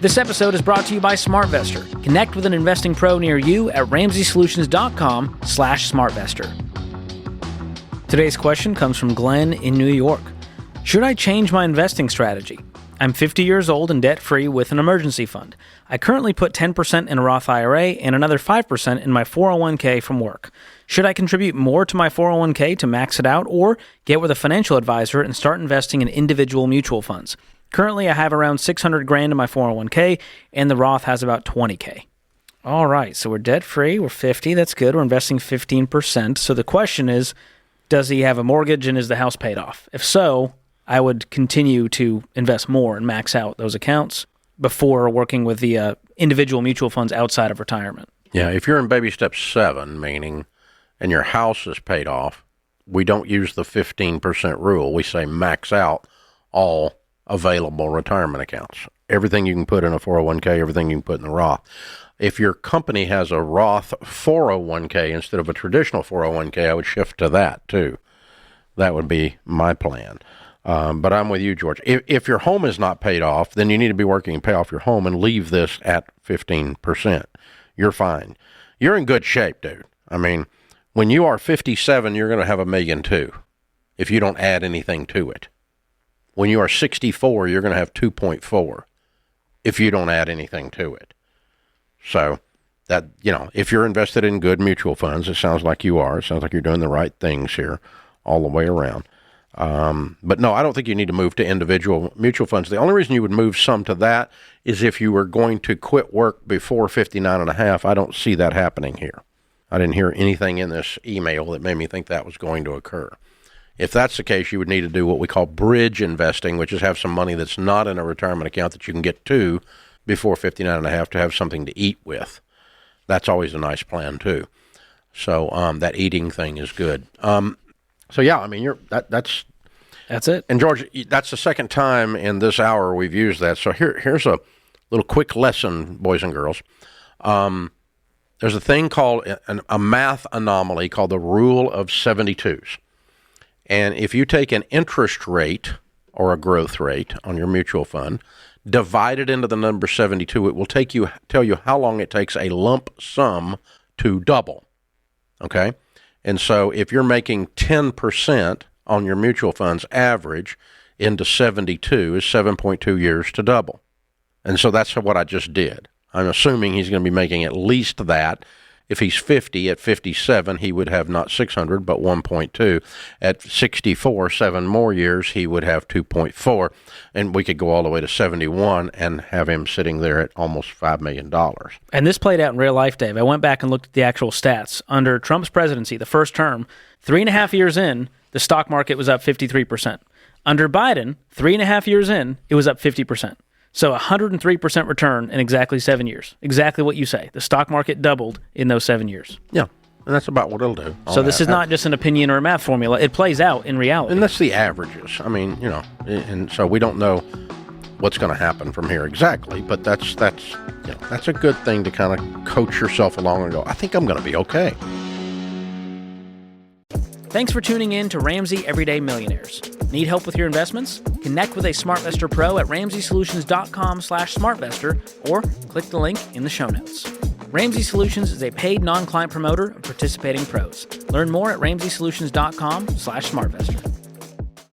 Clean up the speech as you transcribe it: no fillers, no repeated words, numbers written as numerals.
This episode is brought to you by SmartVestor. Connect with an investing pro near you at RamseySolutions.com/SmartVestor. Today's question comes from Glenn in New York. Should I change my investing strategy? I'm 50 years old and debt-free with an emergency fund. I currently put 10% in a Roth IRA and another 5% in my 401k from work. Should I contribute more to my 401k to max it out, or get with a financial advisor and start investing in individual mutual funds? Currently, I have around $600,000 in my 401k, and the Roth has about $20,000. All right, so we're debt-free, we're 50, that's good, we're investing 15%. So the question is, does he have a mortgage and is the house paid off? If so, I would continue to invest more and max out those accounts before working with the individual mutual funds outside of retirement. Yeah, if you're in baby step 7, meaning, and your house is paid off, we don't use the 15% rule. We say max out all available retirement accounts. Everything you can put in a 401k, everything you can put in the Roth. If your company has a Roth 401k instead of a traditional 401k, I would shift to that too. That would be my plan. But I'm with you, George. If your home is not paid off, then you need to be working and pay off your home and leave this at 15%. You're fine. You're in good shape, dude. I mean, when you are 57, you're going to have $1.2 million if you don't add anything to it. When you are 64, you're going to have 2.4 if you don't add anything to it. So that, if you're invested in good mutual funds, it sounds like you are. It sounds like you're doing the right things here all the way around. But no, I don't think you need to move to individual mutual funds. The only reason you would move some to that is if you were going to quit work before 59 and a half. I don't see that happening here. I didn't hear anything in this email that made me think that was going to occur. If that's the case, you would need to do what we call bridge investing, which is have some money that's not in a retirement account that you can get to before 59 and a half to have something to eat with. That's always a nice plan too. So, that eating thing is good. So yeah, I mean, that's it. And George, that's the second time in this hour we've used that. So here's a little quick lesson, boys and girls. There's a thing called a math anomaly called the rule of 72s. And if you take an interest rate or a growth rate on your mutual fund, divide it into the number 72, it will tell you how long it takes a lump sum to double. Okay? And so if you're making 10% on your mutual funds average into 72 is 7.2 years to double. And so that's what I just did. I'm assuming he's going to be making at least that. If he's 50, at 57, he would have not 600, but 1.2. At 64, 7 more years, he would have 2.4. And we could go all the way to 71 and have him sitting there at almost $5 million. And this played out in real life, Dave. I went back and looked at the actual stats. Under Trump's presidency, the first term, 3.5 years in, the stock market was up 53%. Under Biden, 3.5 years in, it was up 50%. So 103% return in exactly 7 years. Exactly what you say. The stock market doubled in those 7 years. Yeah, and that's about what it'll do. So this is not just an opinion or a math formula. It plays out in reality. And that's the averages. I mean, and so we don't know what's going to happen from here exactly, but that's a good thing to kind of coach yourself along and go, I think I'm going to be okay. Thanks for tuning in to Ramsey Everyday Millionaires. Need help with your investments? Connect with a SmartVestor Pro at RamseySolutions.com/SmartVestor or click the link in the show notes. Ramsey Solutions is a paid non-client promoter of participating pros. Learn more at RamseySolutions.com/SmartVestor.